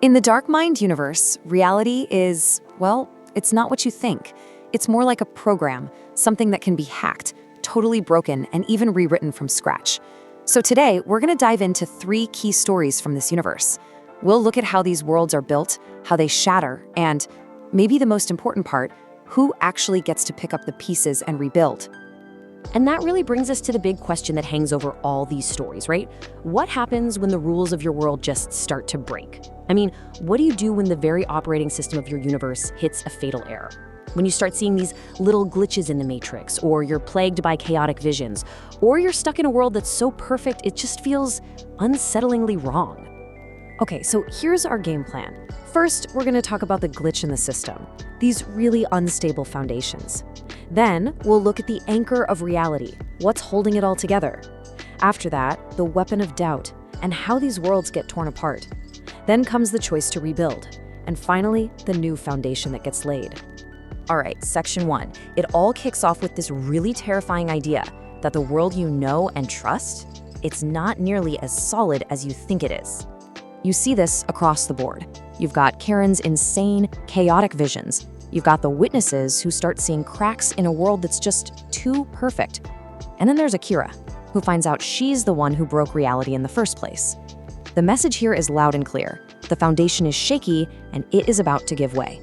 In the DarkMind universe, reality is, well, it's not what you think. It's more like a program, something that can be hacked, totally broken, and even rewritten from scratch. So today, we're going to dive into 3 key stories from this universe. We'll look at how these worlds are built, how they shatter, and, maybe the most important part, who actually gets to pick up the pieces and rebuild. And that really brings us to the big question that hangs over all these stories, right? What happens when the rules of your world just start to break? I mean, what do you do when the very operating system of your universe hits a fatal error? When you start seeing these little glitches in the matrix, or you're plagued by chaotic visions, or you're stuck in a world that's so perfect it just feels unsettlingly wrong. Okay, so here's our game plan. First, we're going to talk about the glitch in the system, these really unstable foundations. Then, we'll look at the anchor of reality, what's holding it all together. After that, the weapon of doubt, and how these worlds get torn apart. Then comes the choice to rebuild. And finally, the new foundation that gets laid. All right, section 1. It all kicks off with this really terrifying idea that the world you know and trust, it's not nearly as solid as you think it is. You see this across the board. You've got Karen's insane, chaotic visions. You've got the witnesses who start seeing cracks in a world that's just too perfect. And then there's Akira, who finds out she's the one who broke reality in the first place. The message here is loud and clear. The foundation is shaky, and it is about to give way.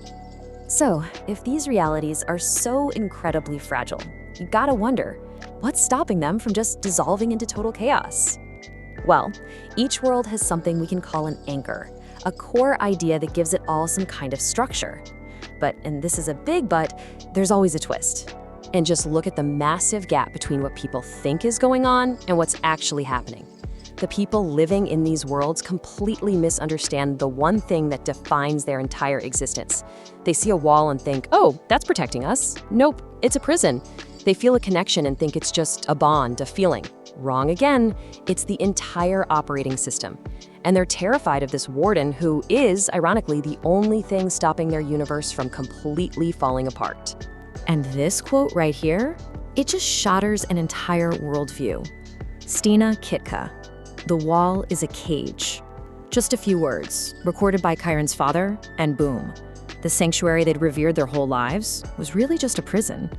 So, if these realities are so incredibly fragile, you gotta wonder, what's stopping them from just dissolving into total chaos? Well, each world has something we can call an anchor, a core idea that gives it all some kind of structure. But, and this is a big but, there's always a twist. And just look at the massive gap between what people think is going on and what's actually happening. The people living in these worlds completely misunderstand the one thing that defines their entire existence. They see a wall and think, oh, that's protecting us. Nope, it's a prison. They feel a connection and think it's just a bond, a feeling. Wrong again, it's the entire operating system. And they're terrified of this warden who is, ironically, the only thing stopping their universe from completely falling apart. And this quote right here, it just shatters an entire worldview. Stina Kitka, "The wall is a cage." Just a few words, recorded by Kyron's father, and boom. The sanctuary they'd revered their whole lives was really just a prison.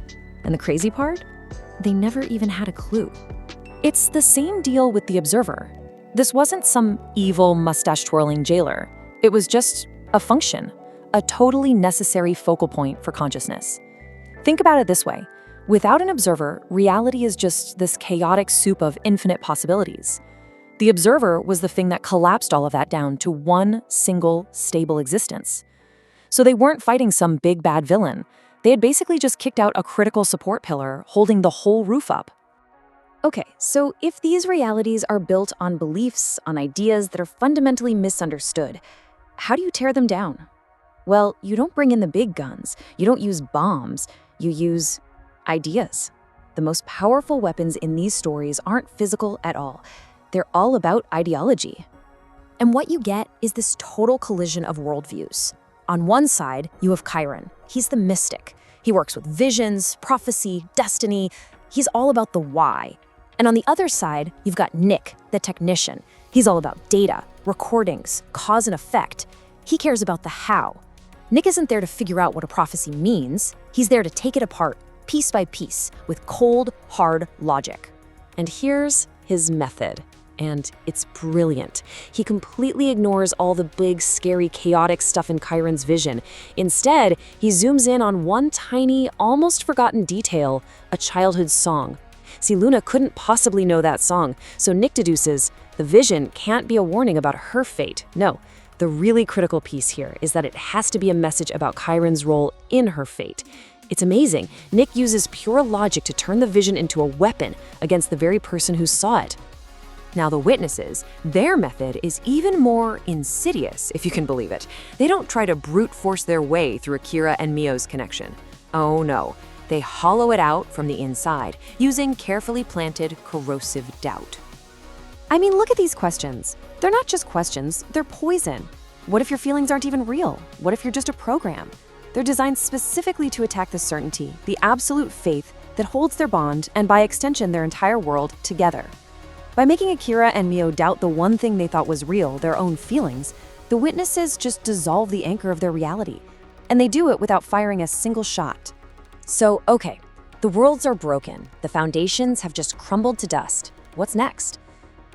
And the crazy part? They never even had a clue. It's the same deal with the Observer. This wasn't some evil, mustache-twirling jailer. It was just a function, a totally necessary focal point for consciousness. Think about it this way. Without an observer, reality is just this chaotic soup of infinite possibilities. The Observer was the thing that collapsed all of that down to one single, stable existence. So they weren't fighting some big bad villain. They had basically just kicked out a critical support pillar holding the whole roof up. Okay, so if these realities are built on beliefs, on ideas that are fundamentally misunderstood, how do you tear them down? Well, you don't bring in the big guns. You don't use bombs. You use ideas. The most powerful weapons in these stories aren't physical at all. They're all about ideology. And what you get is this total collision of worldviews. On one side, you have Chiron. He's the mystic. He works with visions, prophecy, destiny. He's all about the why. And on the other side, you've got Nick, the technician. He's all about data, recordings, cause and effect. He cares about the how. Nick isn't there to figure out what a prophecy means. He's there to take it apart, piece by piece, with cold, hard logic. And here's his method. And it's brilliant. He completely ignores all the big, scary, chaotic stuff in Chiron's vision. Instead, he zooms in on one tiny, almost forgotten detail, a childhood song. See, Luna couldn't possibly know that song, so Nick deduces the vision can't be a warning about her fate. No, the really critical piece here is that it has to be a message about Chiron's role in her fate. It's amazing. Nick uses pure logic to turn the vision into a weapon against the very person who saw it. Now the witnesses, their method is even more insidious, if you can believe it. They don't try to brute force their way through Akira and Mio's connection. Oh no, they hollow it out from the inside, using carefully planted, corrosive doubt. I mean, look at these questions. They're not just questions, they're poison. What if your feelings aren't even real? What if you're just a program? They're designed specifically to attack the certainty, the absolute faith that holds their bond, and by extension their entire world, together. By making Akira and Mio doubt the one thing they thought was real, their own feelings, The witnesses just dissolve the anchor of their reality, and they do it without firing a single shot. So, okay, the worlds are broken. The foundations have just crumbled to dust. What's next?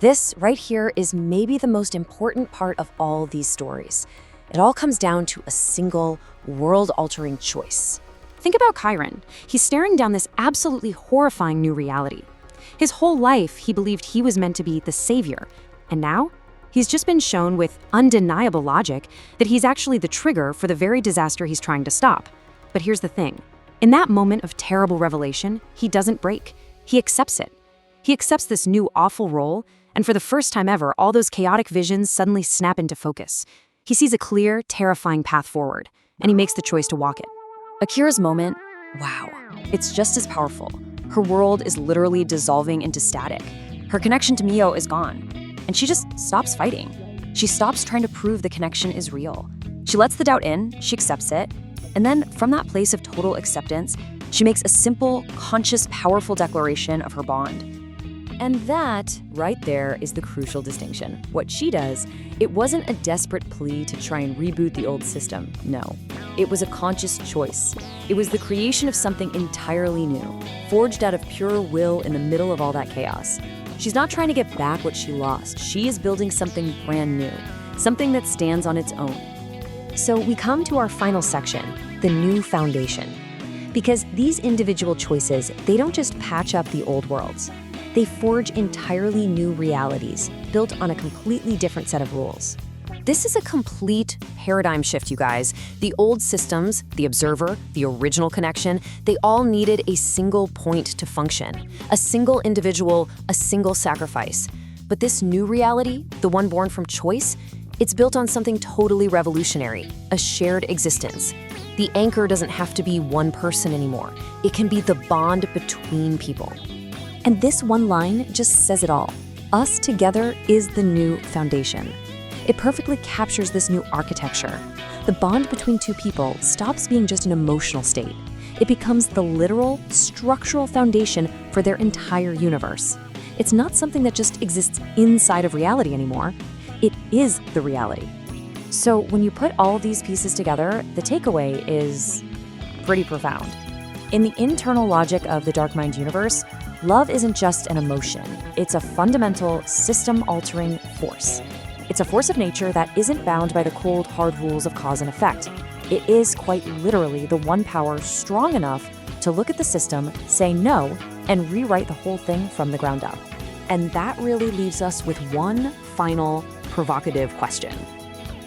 This right here is maybe the most important part of all these stories. It all comes down to a single, world-altering choice. Think about Chiron. He's staring down this absolutely horrifying new reality. His whole life, he believed he was meant to be the savior. And now, he's just been shown with undeniable logic that he's actually the trigger for the very disaster he's trying to stop. But here's the thing. In that moment of terrible revelation, he doesn't break. He accepts it. He accepts this new awful role, and for the first time ever, all those chaotic visions suddenly snap into focus. He sees a clear, terrifying path forward, and he makes the choice to walk it. Akira's moment, wow, it's just as powerful. Her world is literally dissolving into static. Her connection to Mio is gone, and she just stops fighting. She stops trying to prove the connection is real. She lets the doubt in, she accepts it, and then from that place of total acceptance, she makes a simple, conscious, powerful declaration of her bond. And that, right there, is the crucial distinction. What she does, it wasn't a desperate plea to try and reboot the old system. No, it was a conscious choice. It was the creation of something entirely new, forged out of pure will in the middle of all that chaos. She's not trying to get back what she lost. She is building something brand new, something that stands on its own. So we come to our final section, the new foundation. Because these individual choices, they don't just patch up the old worlds. They forge entirely new realities, built on a completely different set of rules. This is a complete paradigm shift, you guys. The old systems, the observer, the original connection, they all needed a single point to function, a single individual, a single sacrifice. But this new reality, the one born from choice, it's built on something totally revolutionary, a shared existence. The anchor doesn't have to be one person anymore. It can be the bond between people. And this one line just says it all. Us together is the new foundation. It perfectly captures this new architecture. The bond between two people stops being just an emotional state. It becomes the literal, structural foundation for their entire universe. It's not something that just exists inside of reality anymore. It is the reality. So when you put all these pieces together, the takeaway is pretty profound. In the internal logic of the DarkMind universe, love isn't just an emotion. It's a fundamental, system-altering force. It's a force of nature that isn't bound by the cold, hard rules of cause and effect. It is quite literally the one power strong enough to look at the system, say no, and rewrite the whole thing from the ground up. And that really leaves us with one final, provocative question.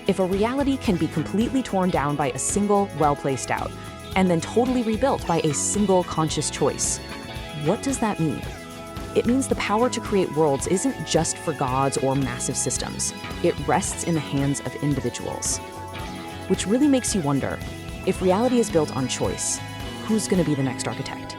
If a reality can be completely torn down by a single, well-placed doubt, and then totally rebuilt by a single conscious choice, what does that mean? It means the power to create worlds isn't just for gods or massive systems. It rests in the hands of individuals. Which really makes you wonder, if reality is built on choice, who's going to be the next architect?